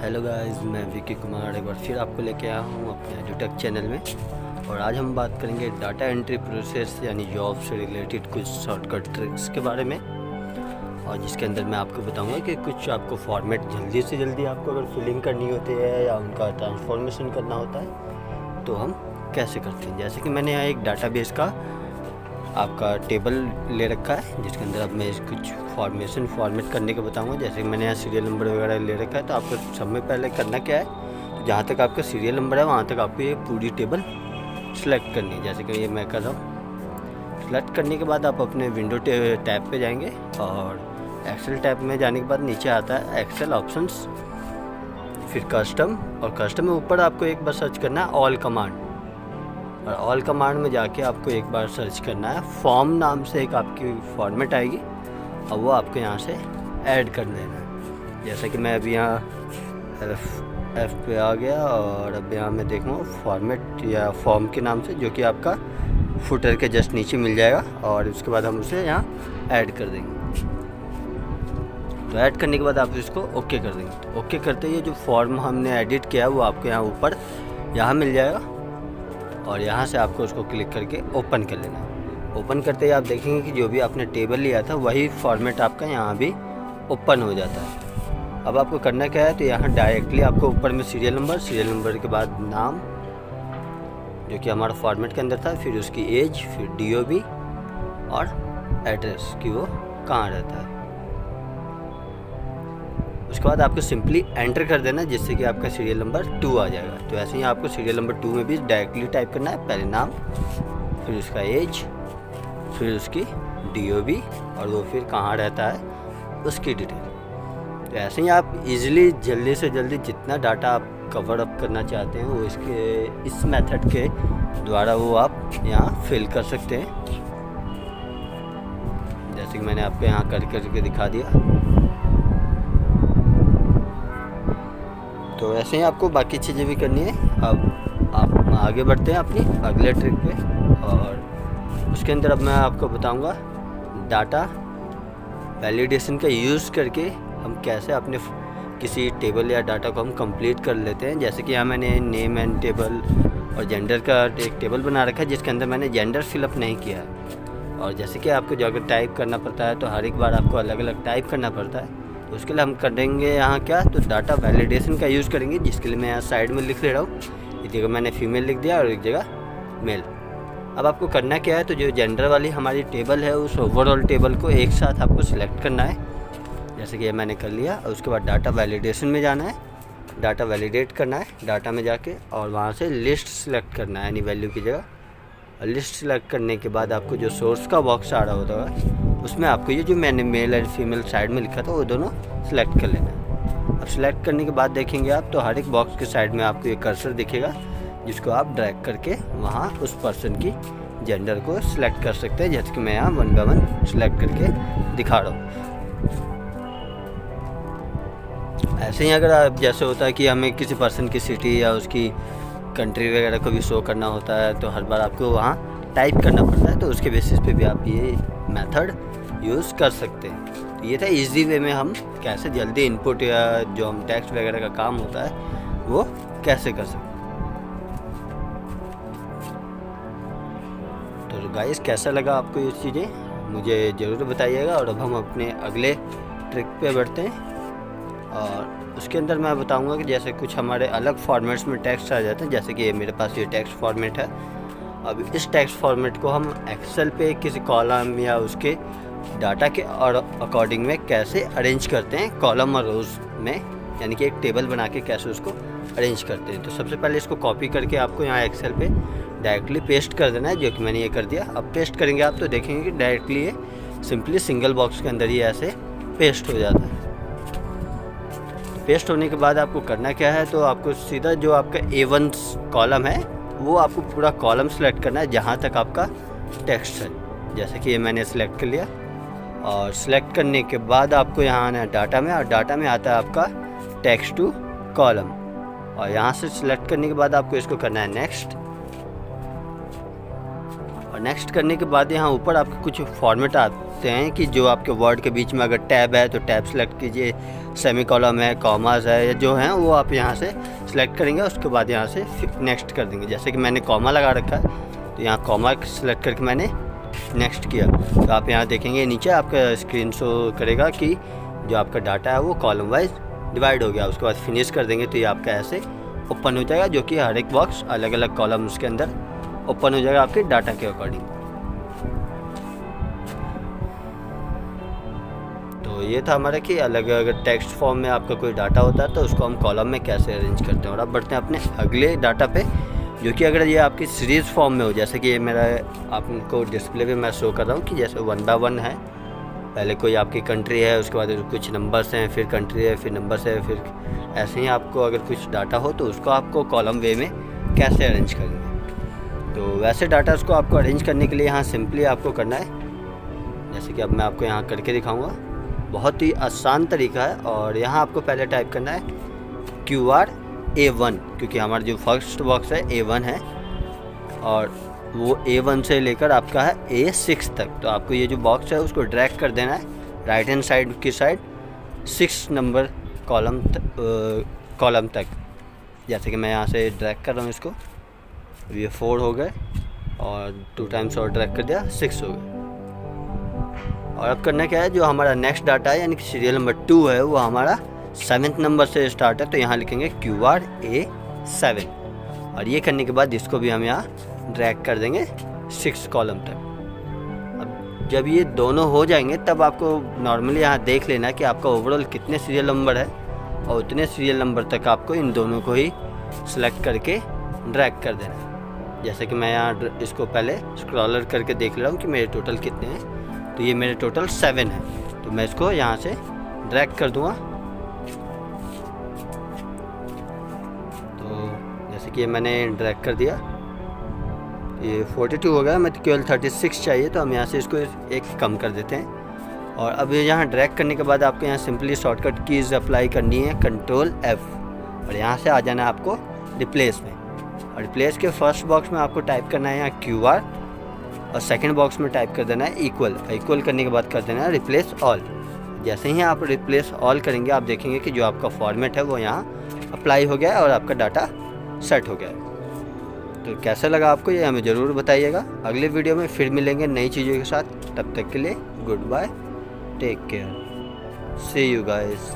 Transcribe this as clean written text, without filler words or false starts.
Hello guys, मैं विकी कुमार एक बार फिर आपको लेके आया हूँ अपने एडुटेक चैनल में। और आज हम बात करेंगे डाटा एंट्री प्रोसेस यानी जॉब से रिलेटेड कुछ शॉर्टकट ट्रिक्स के बारे में। और जिसके अंदर मैं आपको बताऊंगा कि कुछ आपको फॉर्मेट जल्दी से जल्दी आपको अगर फिलिंग करनी होती है या उनका ट्रांसफॉर्मेशन करना होता है तो हम कैसे करते हैं। जैसे कि मैंने यहाँ एक डाटाबेस का आपका टेबल ले रखा है जिसके अंदर अब मैं कुछ फॉर्मेट करने को बताऊंगा। जैसे कि मैंने यहाँ सीरियल नंबर वगैरह ले रखा है, तो आपको सब में पहले करना क्या है, तो जहाँ तक आपका सीरियल नंबर है वहाँ तक आपको ये पूरी टेबल सेलेक्ट करनी है। जैसे कि ये मैं कर रहा हूँ। सेलेक्ट करने के बाद आप अपने विंडो टैब पे जाएंगे और एक्सेल टैब में जाने के बाद नीचे आता है एक्सेल ऑप्शंस, फिर कस्टम, और कस्टम में ऊपर आपको एक बार सर्च करना है ऑल कमांड। और ऑल कमांड में जाके आपको एक बार सर्च करना है फॉर्म नाम से एक आपकी फॉर्मेट आएगी और वो आपको यहाँ से ऐड कर देना है। जैसे कि मैं अभी यहाँ एफ पे आ गया और अब यहाँ मैं देखूँगा फॉर्मेट या फॉर्म के नाम से, जो कि आपका फुटर के जस्ट नीचे मिल जाएगा। और उसके बाद हम उसे यहाँ ऐड कर देंगे। तो ऐड करने के बाद आप इसको ओके कर देंगे। तो ओके करते ही जो फॉर्म हमने एडिट किया वो आपको यहाँ ऊपर यहाँ मिल जाएगा और यहाँ से आपको उसको क्लिक करके ओपन कर लेना है। ओपन करते ही आप देखेंगे कि जो भी आपने टेबल लिया था वही फॉर्मेट आपका यहाँ भी ओपन हो जाता है। अब आपको करना क्या है, तो यहाँ डायरेक्टली आपको ऊपर में सीरियल नंबर के बाद नाम जो कि हमारा फॉर्मेट के अंदर था, फिर उसकी एज, फिर DOB और एड्रेस कि वो कहाँ रहता है। उसके बाद आपको सिंपली एंटर कर देना जिससे कि आपका सीरियल नंबर 2 आ जाएगा। तो ऐसे ही आपको सीरियल नंबर 2 में भी डायरेक्टली टाइप करना है, पहले नाम, फिर उसका एज, फिर उसकी DOB और वो फिर कहाँ रहता है उसकी डिटेल। तो ऐसे ही आप इजीली जल्दी से जल्दी जितना डाटा आप कवर अप करना चाहते हैं वो इस मेथड के द्वारा वो आप यहाँ फिल कर सकते हैं। जैसे कि मैंने आपको यहाँ करके दिखा दिया। तो ऐसे ही आपको बाकी चीज़ें भी करनी है। अब आप आगे बढ़ते हैं अपनी अगले ट्रिक पे, और उसके अंदर अब मैं आपको बताऊंगा डाटा वैलिडेशन का यूज़ करके हम कैसे अपने किसी टेबल या डाटा को हम कंप्लीट कर लेते हैं। जैसे कि यहाँ मैंने नेम एंड टेबल और जेंडर का एक टेबल बना रखा है जिसके अंदर मैंने जेंडर फिलअप नहीं किया है। और जैसे कि आपको जो अगर टाइप करना पड़ता है तो हर एक बार आपको अलग अलग टाइप करना पड़ता है, तो उसके लिए हम करेंगे यहाँ क्या, तो डाटा वैलिडेशन का यूज़ करेंगे। जिसके लिए मैं यहाँ साइड में लिख ले रहा हूँ, एक जगह मैंने फीमेल लिख दिया और एक जगह मेल। अब आपको करना क्या है, तो जो जेंडर वाली हमारी टेबल है उस ओवरऑल टेबल को एक साथ आपको सिलेक्ट करना है। जैसे कि ये मैंने कर लिया। और उसके बाद डाटा वैलिडेशन में जाना है, डाटा वैलिडेट करना है डाटा में जाके, और वहाँ से लिस्ट सेलेक्ट करना है यानी वैल्यू की जगह। और लिस्ट सेलेक्ट करने के बाद आपको जो सोर्स का बॉक्स आ रहा होता है उसमें आपको ये जो मैंने मेल एंड फीमेल साइड में लिखा था वो दोनों सेलेक्ट कर लेना है। अब सेलेक्ट करने के बाद देखेंगे आप तो हर एक बॉक्स के साइड में आपको ये कर्सर दिखेगा जिसको आप ड्रैग करके वहाँ उस पर्सन की जेंडर को सिलेक्ट कर सकते हैं। जैसे कि मैं यहाँ 1 बाय 1 सिलेक्ट करके दिखा रहा हूँ। ऐसे ही अगर आप जैसे होता है कि हमें किसी पर्सन की सिटी या उसकी कंट्री वगैरह को भी शो करना होता है तो हर बार आपको वहाँ टाइप करना पड़ता है, तो उसके बेसिस पे भी आप ये मेथड यूज़ कर सकते हैं। तो ये था इजी वे में हम कैसे जल्दी इनपुट या जो हम टेक्स्ट वगैरह का काम होता है वो कैसे कर सकते हैं। तो गाइस, कैसा लगा आपको ये चीज़ें मुझे ज़रूर बताइएगा। और अब हम अपने अगले ट्रिक पे बढ़ते हैं, और उसके अंदर मैं बताऊंगा कि जैसे कुछ हमारे अलग फॉर्मेट्स में टेक्स्ट आ जाते हैं। जैसे कि मेरे पास ये टेक्स्ट फॉर्मेट है। अब इस टेक्स्ट फॉर्मेट को हम एक्सेल पे किसी कॉलम या उसके डाटा के और अकॉर्डिंग में कैसे अरेंज करते हैं कॉलम और रोज़ में, यानी कि एक टेबल बना के कैसे उसको अरेंज करते हैं। तो सबसे पहले इसको कॉपी करके आपको यहाँ एक्सेल पे डायरेक्टली पेस्ट कर देना है, जो कि मैंने ये कर दिया। अब पेस्ट करेंगे आप तो देखेंगे कि डायरेक्टली ये सिंपली सिंगल बॉक्स के अंदर ही ऐसे पेस्ट हो जाता है। पेस्ट होने के बाद आपको करना क्या है, तो आपको सीधा जो आपका A1 कॉलम है वो आपको पूरा कॉलम सेलेक्ट करना है जहाँ तक आपका टेक्स्ट है। जैसे कि ये मैंने सेलेक्ट कर लिया। और सेलेक्ट करने के बाद आपको यहाँ आना है डाटा में, और डाटा में आता है आपका टेक्स्ट टू कॉलम। और यहाँ से सिलेक्ट करने के बाद आपको इसको करना है नेक्स्ट। और नेक्स्ट करने के बाद यहाँ ऊपर आपके कुछ फॉर्मेट आते हैं कि जो आपके वर्ड के बीच में अगर टैब है तो टैब सेलेक्ट कीजिए, सेमी कॉलम है, कॉमास है, जो हैं वो आप यहाँ से सिलेक्ट करेंगे। उसके बाद यहाँ से नेक्स्ट कर देंगे। जैसे कि मैंने कॉमा लगा रखा है तो यहाँ कॉमा सेलेक्ट करके मैंने नेक्स्ट किया, तो आप यहाँ देखेंगे नीचे आपका स्क्रीन शो करेगा कि जो आपका डाटा है वो कॉलम वाइज डिवाइड हो गया। उसके बाद फिनिश कर देंगे तो ये आपका ऐसे ओपन हो जाएगा, जो कि हर एक बॉक्स अलग अलग कॉलम उसके अंदर ओपन हो जाएगा आपके डाटा के अकॉर्डिंग। तो ये था हमारा कि अलग अगर टेक्स्ट फॉर्म में आपका कोई डाटा होता है तो उसको हम कॉलम में कैसे अरेंज करते हैं। और अब बढ़ते हैं अपने अगले डाटा पे, जो कि अगर ये आपकी सीरीज़ फॉर्म में हो, जैसे कि ये मेरा आपको डिस्प्ले पे मैं शो कर रहा हूँ कि जैसे 1 बाय 1 है, पहले कोई आपकी कंट्री है, उसके बाद कुछ नंबर्स हैं, फिर कंट्री है, फिर नंबर्स है, फिर ऐसे ही आपको अगर कुछ डाटा हो तो उसको आपको कॉलम वे में कैसे अरेंज करेंगे। तो वैसे डाटा उसको आपको अरेंज करने के लिए यहाँ सिंपली आपको करना है, जैसे कि अब मैं आपको यहाँ करके दिखाऊंगा। बहुत ही आसान तरीका है। और यहाँ आपको पहले टाइप करना है QR A1, क्योंकि हमारा जो फर्स्ट बॉक्स है A1 है और वो A1 से लेकर आपका है A6 तक। तो आपको ये जो बॉक्स है उसको ड्रैग कर देना है राइट हैंड साइड की साइड 6 नंबर कॉलम तक। जैसे कि मैं यहाँ से ड्रैग कर रहा हूँ इसको, ये 4 हो गए और 2 टाइम्स और ड्रैग कर दिया 6 हो गए। और अब करना क्या है, जो हमारा नेक्स्ट डाटा है यानी कि सीरियल नंबर 2 है वो हमारा 7th नंबर से स्टार्ट है, तो यहाँ लिखेंगे QR A7। और ये करने के बाद इसको भी हम यहाँ ड्रैग कर देंगे 6 कॉलम तक। अब जब ये दोनों हो जाएंगे तब आपको नॉर्मली यहाँ देख लेना कि आपका ओवरऑल कितने सीरियल नंबर है, और उतने सीरियल नंबर तक आपको इन दोनों को ही सिलेक्ट करके ड्रैग कर देना है। जैसे कि मैं यहाँ इसको पहले स्क्रॉलर करके देख ले रहा हूँ कि मेरे टोटल कितने हैं, तो ये मेरे टोटल 7 है, तो मैं इसको यहाँ से ड्रैग कर दूँगा। तो जैसे कि ये मैंने ड्रैग कर दिया, ये 42 हो गया, मैं केवल 36 चाहिए, तो हम यहाँ से इसको एक कम कर देते हैं। और अब यहाँ ड्रैग करने के बाद आपको यहाँ सिंपली शॉर्टकट कीज़ अप्लाई करनी है, Ctrl F, और यहाँ से आ जाना है आपको रिप्लेस में। और रिप्लेस के फर्स्ट बॉक्स में आपको टाइप करना है यहाँ QR, और सेकंड बॉक्स में टाइप कर देना है इक्वल करने के बाद कर देना है रिप्लेस ऑल। जैसे ही आप रिप्लेस ऑल करेंगे आप देखेंगे कि जो आपका फॉर्मेट है वो यहाँ अप्लाई हो गया है और आपका डाटा सेट हो गया है। तो कैसा लगा आपको ये हमें ज़रूर बताइएगा। अगले वीडियो में फिर मिलेंगे नई चीज़ों के साथ, तब तक के लिए goodbye, take care, see you guys.